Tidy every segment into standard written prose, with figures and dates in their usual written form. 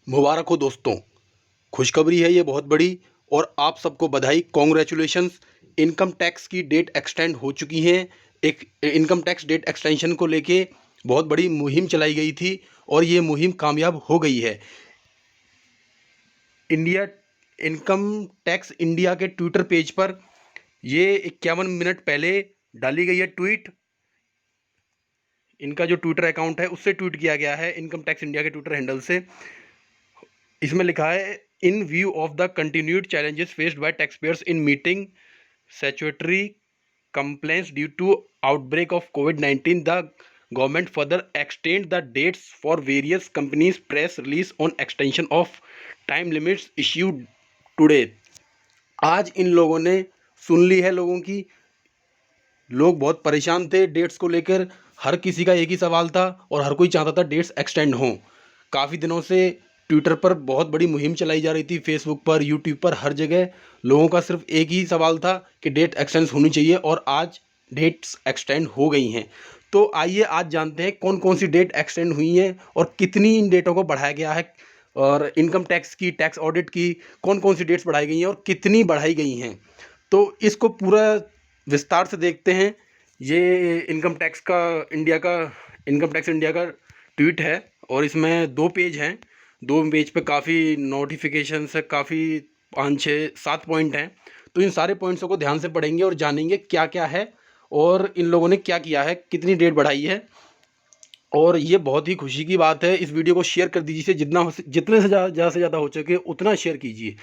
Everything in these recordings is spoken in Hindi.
मुबारक हो दोस्तों। खुशखबरी है ये बहुत बड़ी और आप सबको बधाई, कॉन्ग्रेचुलेशंस। इनकम टैक्स की डेट एक्सटेंड हो चुकी है। एक इनकम टैक्स डेट एक्सटेंशन को लेके बहुत बड़ी मुहिम चलाई गई थी और ये मुहिम कामयाब हो गई है। इंडिया इनकम टैक्स इंडिया के ट्विटर पेज पर ये 51 मिनट पहले डाली गई है ट्वीट। इनका जो ट्विटर अकाउंट है उससे ट्वीट किया गया है, इनकम टैक्स इंडिया के ट्विटर हैंडल से। इसमें लिखा है, इन view of the continued challenges faced by tax pairs in meeting statutory complaints due to outbreak of COVID-19, the government further extend the dates for various companies press release on extension of time limits issued today। आज इन लोगों ने सुन ली है लोगों की। लोग बहुत परेशान थे डेट्स को लेकर। हर किसी का एक ही सवाल था और हर कोई चाहता था डेट्स एक्सटेंड हों। काफ़ी दिनों से ट्विटर पर बहुत बड़ी मुहिम चलाई जा रही थी, फेसबुक पर, यूट्यूब पर, हर जगह लोगों का सिर्फ एक ही सवाल था कि डेट एक्सटेंड होनी चाहिए और आज डेट्स एक्सटेंड हो गई हैं। तो आइए आज जानते हैं कौन कौन सी डेट एक्सटेंड हुई हैं और कितनी इन डेटों को बढ़ाया गया है, और इनकम टैक्स की, टैक्स ऑडिट की कौन कौन सी डेट्स बढ़ाई गई हैं और कितनी बढ़ाई गई हैं। तो इसको पूरा विस्तार से देखते हैं। ये इनकम टैक्स इंडिया का ट्वीट है और इसमें 2 पेज हैं। 2 पेज पे काफ़ी नोटिफिकेशंस है, काफ़ी 5 6 7 पॉइंट हैं। तो इन सारे पॉइंट्सों को ध्यान से पढ़ेंगे और जानेंगे क्या क्या है और इन लोगों ने क्या किया है, कितनी डेट बढ़ाई है। और ये बहुत ही खुशी की बात है। इस वीडियो को शेयर कर दीजिए, जितने से ज़्यादा हो सके उतना शेयर कीजिए,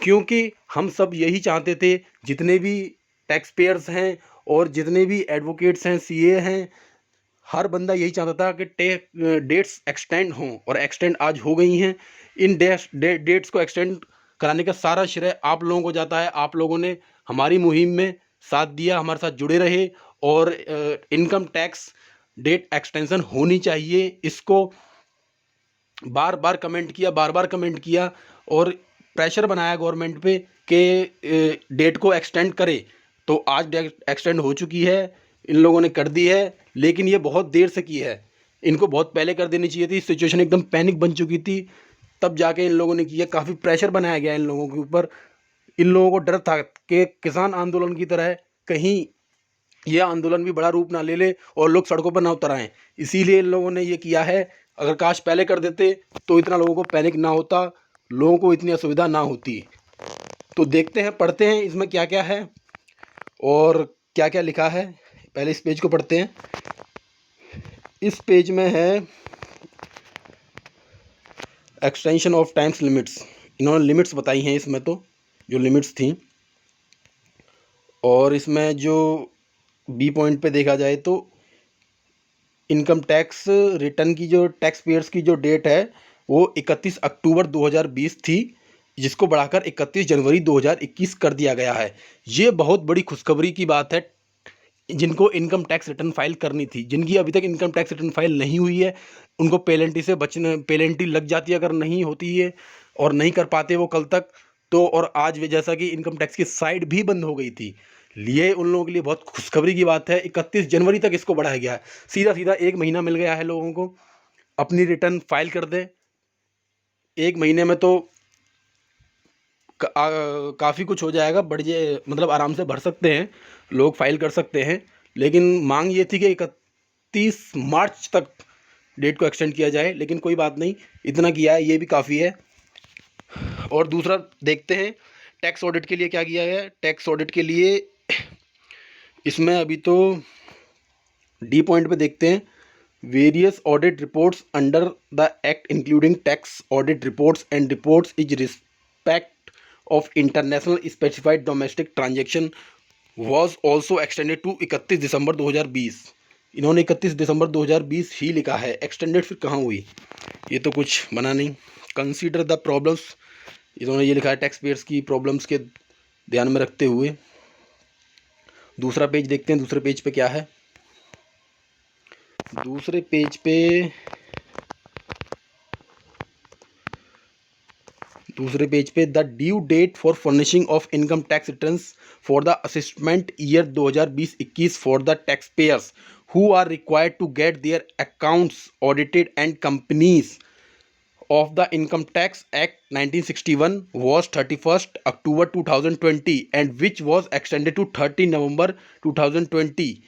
क्योंकि हम सब यही चाहते थे। जितने भी टैक्स पेयर्स हैं और जितने भी एडवोकेट्स हैं, सीए हैं, हर बंदा यही चाहता था कि डेट्स एक्सटेंड हों और एक्सटेंड आज हो गई हैं। इन डेट्स को एक्सटेंड कराने का सारा श्रेय आप लोगों को जाता है। आप लोगों ने हमारी मुहिम में साथ दिया, हमारे साथ जुड़े रहे और इनकम टैक्स डेट एक्सटेंशन होनी चाहिए, इसको बार बार कमेंट किया और प्रेशर बनाया गवर्नमेंट पे कि डेट को एक्सटेंड करे। तो आज डेट एक्सटेंड हो चुकी है, इन लोगों ने कर दी है, लेकिन ये बहुत देर से की है। इनको बहुत पहले कर देनी चाहिए थी। सिचुएशन एकदम पैनिक बन चुकी थी, तब जाके इन लोगों ने किया। काफ़ी प्रेशर बनाया गया इन लोगों के ऊपर। इन लोगों को डर था कि किसान आंदोलन की तरह कहीं यह आंदोलन भी बड़ा रूप ना ले ले और लोग सड़कों पर ना उतर आएँ। इसीलिए इन लोगों ने ये किया है। अगर काश पहले कर देते तो इतना लोगों को पैनिक ना होता, लोगों को इतनी असुविधा ना होती। तो देखते हैं, पढ़ते हैं इसमें क्या क्या है और क्या क्या लिखा है। पहले इस पेज को पढ़ते हैं। इस पेज में है एक्सटेंशन ऑफ टाइम्स लिमिट्स। इन्होंने लिमिट्स बताई हैं इसमें, तो जो लिमिट्स थी। और इसमें जो बी पॉइंट पे देखा जाए तो इनकम टैक्स रिटर्न की जो टैक्स पेयर्स की जो डेट है वो 31 अक्टूबर 2020 थी, जिसको बढ़ाकर 31 जनवरी 2021 कर दिया गया है। ये बहुत बड़ी खुशखबरी की बात है। जिनको इनकम टैक्स रिटर्न फाइल करनी थी, जिनकी अभी तक इनकम टैक्स रिटर्न फाइल नहीं हुई है, उनको पेनल्टी लग जाती है अगर नहीं होती है और नहीं कर पाते वो कल तक। तो और आज वे जैसा कि इनकम टैक्स की साइट भी बंद हो गई थी, लिए उन लोगों के लिए बहुत खुशखबरी की बात है। 31 जनवरी तक इसको बढ़ाया गया है। सीधा सीधा 1 महीना मिल गया है लोगों को अपनी रिटर्न फाइल कर दें। 1 महीने में तो काफ़ी कुछ हो जाएगा, बढ़िया, मतलब आराम से भर सकते हैं, लोग फाइल कर सकते हैं। लेकिन मांग ये थी कि 31 मार्च तक डेट को एक्सटेंड किया जाए, लेकिन कोई बात नहीं, इतना किया है, ये भी काफ़ी है। और दूसरा देखते हैं टैक्स ऑडिट के लिए क्या किया है। टैक्स ऑडिट के लिए इसमें अभी तो डी पॉइंट पे देखते हैं, various audit reports under the act including tax audit reports and reports is respect of international specified domestic transaction was also extended to 31 December 2020। इन्होंने 31 दिसंबर 2020 ही लिखा है, एक्सटेंडेड फिर कहाँ हुई, ये तो कुछ बना नहीं। कंसीडर द प्रॉब्लम्स, इन्होंने ये लिखा है टैक्स पेयर्स की प्रॉब्लम्स के ध्यान में रखते हुए। दूसरा पेज देखते हैं, दूसरे पेज पे क्या है। दूसरे पेज पे the due date for furnishing of income tax returns for the assessment year 2020-21 for the tax payers who are required to get their accounts audited and companies of the Income Tax Act 1961 was 31st October 2020 and which was extended to 30 November 2020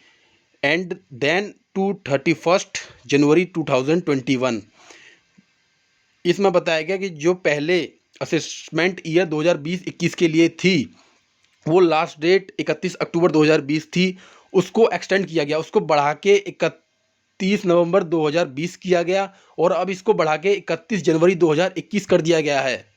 and then to 31st January 2021। इसमें बताया गया कि जो पहले असेसमेंट ईयर 2020-21 के लिए थी वो लास्ट डेट 31 अक्टूबर 2020 थी, उसको एक्सटेंड किया गया, उसको बढ़ा के 31 नवंबर 2020 किया गया और अब इसको बढ़ा के 31 जनवरी 2021 कर दिया गया है।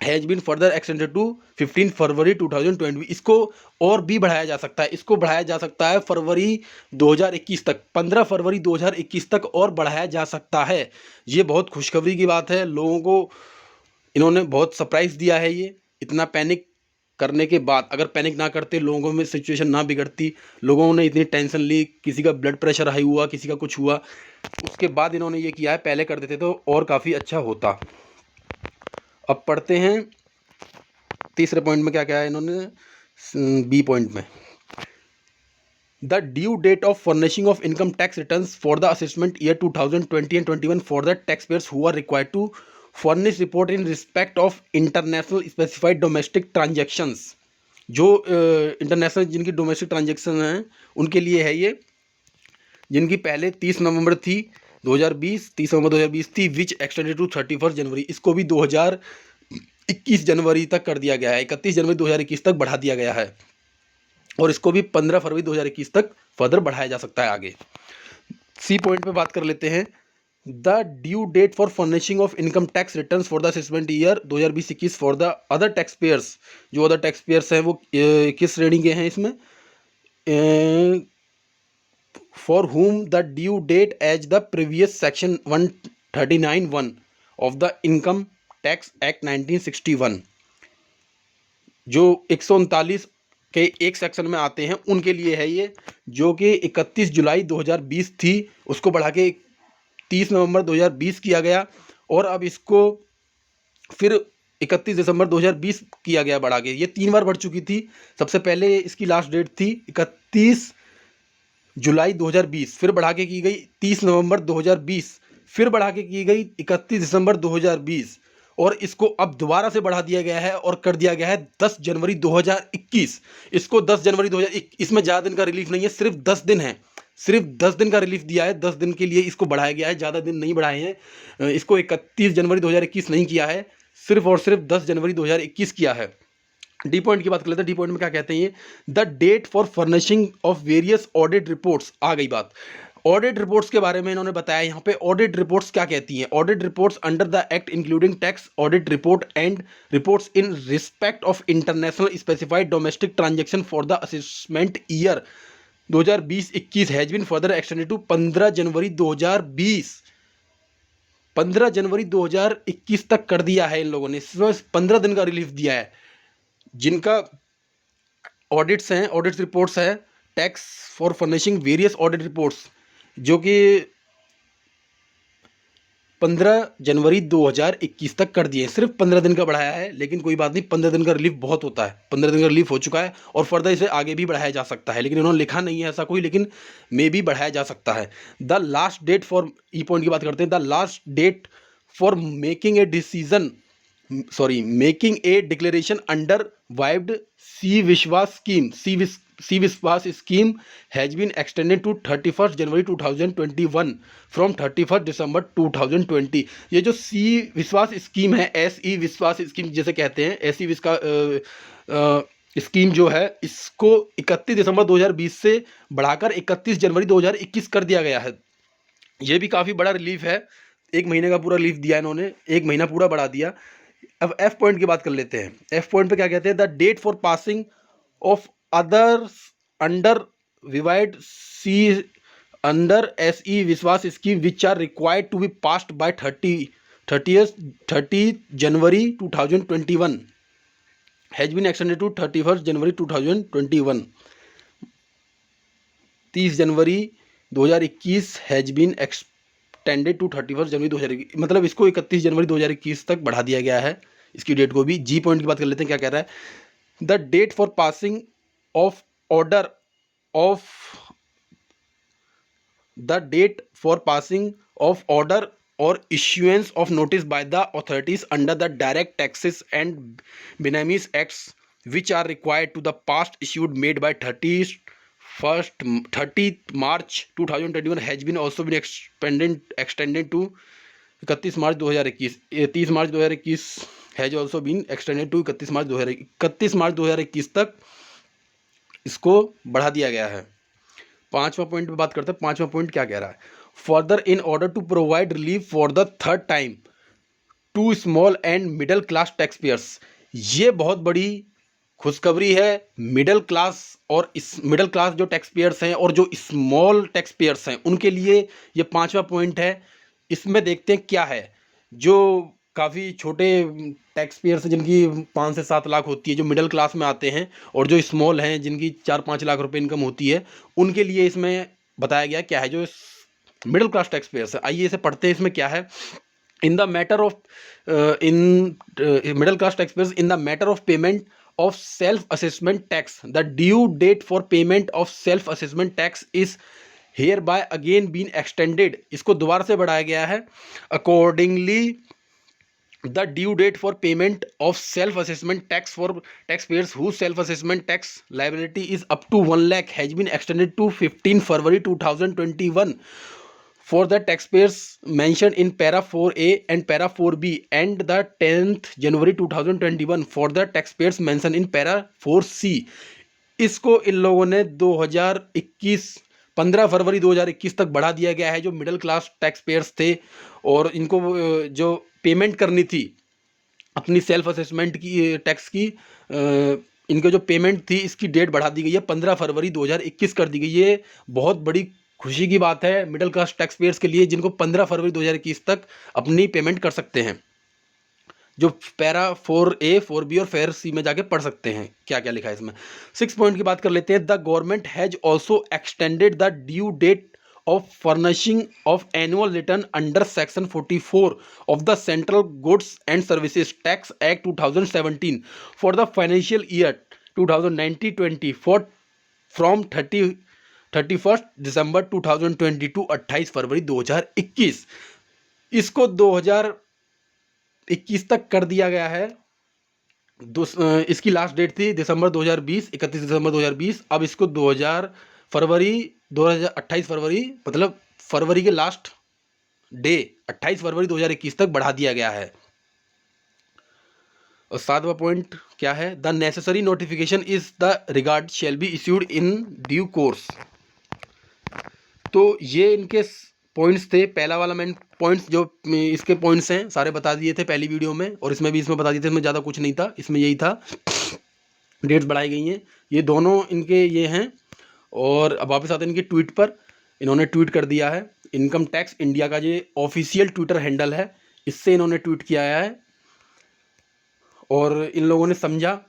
Has been further extended to 15 February 2020। इसको और भी बढ़ाया जा सकता है, इसको बढ़ाया जा सकता है फरवरी 2021 तक, 15 फरवरी 2021 तक और बढ़ाया जा सकता है। ये बहुत खुशखबरी की बात है, लोगों को इन्होंने बहुत सरप्राइज़ दिया है। ये इतना पैनिक करने के बाद, अगर पैनिक ना करते, लोगों में सिचुएशन ना बिगड़ती, लोगों ने इतनी टेंशन ली, किसी का ब्लड प्रेशर हाई हुआ, किसी का कुछ हुआ, उसके बाद इन्होंने ये किया है। पहले कर देते तो और काफ़ी अच्छा होता। अब पढ़ते हैं तीसरे पॉइंट में क्या क्या है इन्होंने। बी पॉइंट में the due date of furnishing of income tax returns for the assessment year 2020 and 21 for the tax payers who are required to furnish report in respect of international specified domestic transactions. जो इंटरनेशनल जिनकी डोमेस्टिक ट्रांजेक्शन हैं उनके लिए है ये, जिनकी पहले 30 नवंबर थी 2020, 30 नवंबर 2020 थी, विच एक्सटेंडेड टू 31 जनवरी। इसको भी 2021 जनवरी तक कर दिया गया है, 31 जनवरी 2021 तक बढ़ा दिया गया है और इसको भी 15 फरवरी 2021 तक फर्दर बढ़ाया जा सकता है आगे। सी पॉइंट पे बात कर लेते हैं। The due date for furnishing of income tax returns for the assessment year 2020-21 for the other tax payers. जो अदर टैक्स पेयर्स हैं वो किस श्रेणी के हैं इसमें? For whom the due date as the previous section 139(1) of the Income Tax Act 1961, जो 139 के एक सेक्शन में आते हैं उनके लिए है ये, जो कि 31 जुलाई 2020 थी, उसको बढ़ा के 30 नवंबर 2020 किया गया और अब इसको फिर 31 दिसंबर 2020 किया गया बढ़ा के। ये 3 बार बढ़ चुकी थी। सबसे पहले इसकी लास्ट डेट थी 31 जुलाई 2020, फिर बढ़ा के की गई 30 नवंबर 2020, फिर बढ़ा के की गई 31 दिसंबर 2020 और इसको अब दोबारा से बढ़ा दिया गया है और कर दिया गया है 10 जनवरी 2021। इसको 10 जनवरी 2021, इसमें ज़्यादा दिन का रिलीफ नहीं है, सिर्फ 10 दिन है, सिर्फ 10 दिन का रिलीफ दिया है। 10 दिन के लिए इसको बढ़ाया गया है, ज़्यादा दिन नहीं बढ़ाए हैं। इसको 31 जनवरी 2021 नहीं किया है, सिर्फ और सिर्फ 10 जनवरी 2021 किया है। डी पॉइंट की बात कर लेते हैं। डी पॉइंट में क्या कहते हैं ये? The date for furnishing of various audit reports. आ गई बात ऑडिट रिपोर्ट्स के बारे में, इन्होंने बताया यहाँ पे ऑडिट रिपोर्ट्स क्या कहती हैं। Audit reports under the act including tax audit report and reports in respect of international specified domestic transaction for the assessment year 2020-21 has been further extended to 15 January 2020। 15 जनवरी 2021 तक कर दिया है इन लोगों ने, इसमें 15 दिन का रिलीफ दिया है। जिनका ऑडिट्स हैं, ऑडिट रिपोर्ट्स हैं, tax for furnishing various audit reports, जो कि 15 जनवरी 2021 तक कर दिए। सिर्फ 15 दिन का बढ़ाया है, लेकिन कोई बात नहीं, 15 दिन का रिलीफ बहुत होता है। 15 दिन का रिलीफ हो चुका है और फर्दर इसे आगे भी बढ़ाया जा सकता है, लेकिन इन्होंने लिखा नहीं है ऐसा कोई, लेकिन मे भी बढ़ाया जा सकता है। The last date for, E point की बात करते हैं, the last date for making a decision, making a declaration under Vivad se Vishwas scheme, se Vishwas scheme has been extended to 31 January 2021 from 31 December 2020। ये जो सी विश्वास स्कीम है, SE विश्वास स्कीम जैसे कहते हैं, ऐसी स्कीम जो है, इसको 31 दिसंबर 2020 से बढ़ाकर 31 जनवरी 2021 कर दिया गया है। ये भी काफ़ी बड़ा रिलीफ है, 1 महीने का पूरा रिलीफ दिया इन्होंने, 1 महीना पूरा बढ़ा दिया। अब F पॉइंट की बात कर लेते हैं। F पॉइंट पे क्या कहते हैं? The date for passing of orders under Vivad se under SE Vishwas scheme which are required to be passed by 30 January 2021 has been extended to 31 January 2021। 30 January 2021 has been extended to 31 January 2021, मतलब इसको 31 जनवरी 2021 तक बढ़ा दिया गया है, इसकी डेट को भी। जी पॉइंट की बात कर लेते हैं, क्या कह रहा है? The date for passing of order of the date for passing of order और issuance of notice by the authorities under the direct taxes and Benamis Acts which are required to the past issued made by 30th March 2021 has been also been extended to 31 March 2021 30 March 2021 has also been extended to 31 March 2021 तक इसको बढ़ा दिया गया है। पांचवा पॉइंट पे बात करते हैं। पांचवा पॉइंट क्या कह रहा है? Further in order to provide relief for the third time to small and middle class tax payers. ये बहुत बड़ी खुशखबरी है मिडिल क्लास और इस मिडिल क्लास जो टैक्स पेयर्स हैं और जो स्मॉल टैक्स पेयर्स हैं उनके लिए ये पांचवा पॉइंट है। इसमें देखते हैं क्या है। जो काफ़ी छोटे टैक्स पेयर्स हैं जिनकी 5 से 7 लाख होती है, जो मिडिल क्लास में आते हैं, और जो स्मॉल हैं जिनकी 4-5 लाख रुपए इनकम होती है, उनके लिए इसमें बताया गया क्या है। जो मिडिल क्लास टैक्स पेयर्स है, आइए इसे पढ़ते हैं। इसमें क्या है? In the matter of middle class tax pairs in the matter of payment of self-assessment tax, the due date for payment of self-assessment tax is hereby again been extended। इसको दोबारा से बढ़ाया गया है। Accordingly, the due date for payment of self-assessment tax for taxpayers whose self-assessment tax liability is up to 1 lakh has been extended to 15 February 2021 for the taxpayers mentioned in para 4A and para 4B and the 10th January 2021 for the taxpayers mentioned in para 4C। इसको इन लोगों ने 15 फरवरी 2021 तक बढ़ा दिया गया है। जो मिडिल क्लास टैक्स पेयर्स थे और इनको जो पेमेंट करनी थी अपनी सेल्फ असेसमेंट की टैक्स की, इनके जो पेमेंट थी इसकी डेट बढ़ा दी गई है, 15 फरवरी 2021 कर दी गई। ये बहुत बड़ी खुशी की बात है मिडिल क्लास टैक्स पेयर्स के लिए, जिनको 15 फरवरी 2021 तक अपनी पेमेंट कर सकते हैं। जो पैरा 4A 4B और पैरा C में जाके पढ़ सकते हैं क्या क्या लिखा है इसमें। 6 पॉइंट की बात कर लेते हैं। The government has also extended the due date of furnishing of annual return under section 44 of the Central Goods and Services Tax Act 2017 for the financial year 2019-20 from 31st December 2020 to 28 फरवरी 2021। इसको 2021 तक कर दिया गया है। इसकी लास्ट डेट थी दिसंबर 2020, 31 दिसंबर 2020। अब इसको 28 फरवरी मतलब फरवरी के लास्ट डे 28 फरवरी 2021 तक बढ़ा दिया गया है। और 7वां पॉइंट क्या है? The necessary notification is the regard shall be issued in due course. तो ये इनके पॉइंट्स थे। पहला वाला मेन पॉइंट्स जो इसके पॉइंट्स हैं सारे बता दिए थे पहली वीडियो में, और इसमें भी बता दिए थे। इसमें ज़्यादा कुछ नहीं था, इसमें यही था। डेट्स बढ़ाई गई हैं, ये दोनों इनके ये हैं। और अब वापस आते हैं इनके ट्वीट पर। इन्होंने ट्वीट कर दिया है। इनकम टैक्स इंडिया का ये ऑफिशियल ट्विटर हैंडल है, इससे इन्होंने ट्वीट किया है। और इन लोगों ने समझा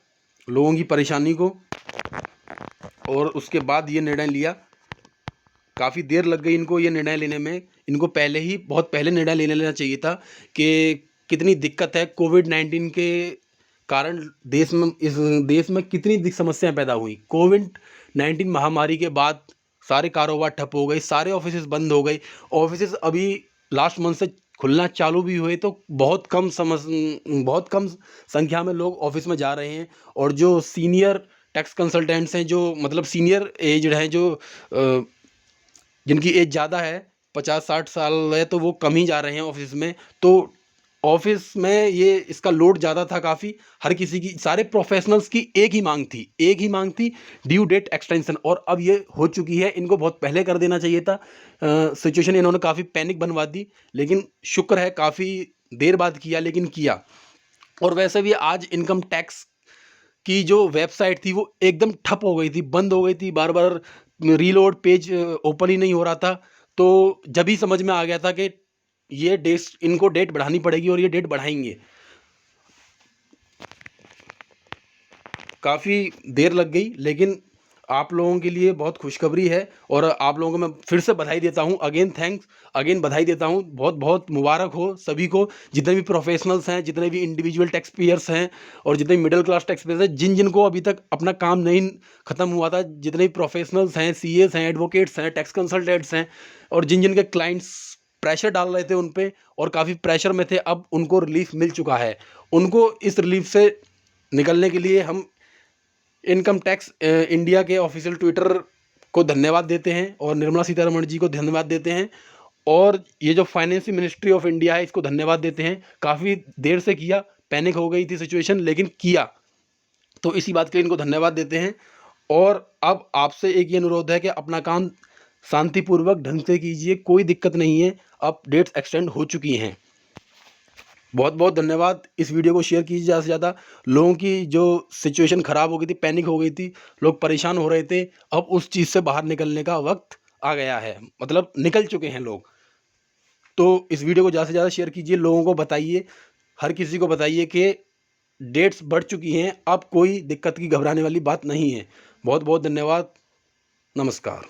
लोगों की परेशानी को और उसके बाद ये निर्णय लिया। काफ़ी देर लग गई इनको ये निर्णय लेने में। इनको बहुत पहले निर्णय लेना चाहिए था कि कितनी दिक्कत है कोविड-19 के कारण देश में। इस देश में कितनी समस्याएं पैदा हुई। कोविड-19 महामारी के बाद सारे कारोबार ठप हो गए, सारे ऑफिसेज बंद हो गए। ऑफिसेज अभी लास्ट मंथ से खुलना चालू भी हुए तो बहुत कम संख्या में लोग ऑफिस में जा रहे हैं। और जो सीनियर टैक्स कंसल्टेंट्स हैं, जो मतलब सीनियर एज्ड हैं, जो जिनकी एज ज़्यादा है 50-60 साल है, तो वो कम ही जा रहे हैं ऑफिस में। तो ऑफिस में ये इसका लोड ज़्यादा था काफ़ी। हर किसी की, सारे प्रोफेशनल्स की एक ही मांग थी ड्यू डेट एक्सटेंशन। और अब ये हो चुकी है। इनको बहुत पहले कर देना चाहिए था। सिचुएशन इन्होंने काफ़ी पैनिक बनवा दी, लेकिन शुक्र है काफ़ी देर बाद किया, लेकिन किया। और वैसे भी आज इनकम टैक्स की जो वेबसाइट थी वो एकदम ठप हो गई थी, बंद हो गई थी, बार बार रीलोड पेज ओपन ही नहीं हो रहा था। तो जब ही समझ में आ गया था कि ये इनको डेट बढ़ानी पड़ेगी, और ये डेट बढ़ाएंगे। काफ़ी देर लग गई, लेकिन आप लोगों के लिए बहुत खुशखबरी है। और आप लोगों को मैं फिर से बधाई देता हूँ। अगेन बधाई देता हूँ। बहुत बहुत मुबारक हो सभी को, जितने भी प्रोफेशनल्स हैं, जितने भी इंडिविजुअल टैक्स पेयर्स हैं, और जितने मिडिल क्लास टैक्स पेयर्स हैं, जिनको अभी तक अपना काम नहीं ख़त्म हुआ था, जितने भी प्रोफेशनल्स हैं, CAs हैं, एडवोकेट्स हैं, टैक्स कंसल्टेंट्स हैं, और जिनके क्लाइंट्स प्रेशर डाल रहे थे उन पे और काफ़ी प्रेशर में थे, अब उनको रिलीफ मिल चुका है। उनको इस रिलीफ से निकलने के लिए हम इनकम टैक्स इंडिया के ऑफिशियल ट्विटर को धन्यवाद देते हैं और निर्मला सीतारमण जी को धन्यवाद देते हैं और ये जो फाइनेंस मिनिस्ट्री ऑफ इंडिया है इसको धन्यवाद देते हैं। काफ़ी देर से किया, पैनिक हो गई थी सिचुएशन, लेकिन किया, तो इसी बात के लिए इनको धन्यवाद देते हैं। और अब आपसे एक ये अनुरोध है कि अपना काम शांतिपूर्वक ढंग से कीजिए, कोई दिक्कत नहीं है, अब डेट्स एक्सटेंड हो चुकी हैं। बहुत बहुत धन्यवाद। इस वीडियो को शेयर कीजिए ज़्यादा से ज़्यादा। लोगों की जो सिचुएशन ख़राब हो गई थी, पैनिक हो गई थी, लोग परेशान हो रहे थे, अब उस चीज़ से बाहर निकलने का वक्त आ गया है, मतलब निकल चुके हैं लोग। तो इस वीडियो को ज़्यादा से ज़्यादा शेयर कीजिए, लोगों को बताइए, हर किसी को बताइए कि डेट्स बढ़ चुकी हैं, अब कोई दिक्कत की घबराने वाली बात नहीं है। बहुत बहुत धन्यवाद। नमस्कार।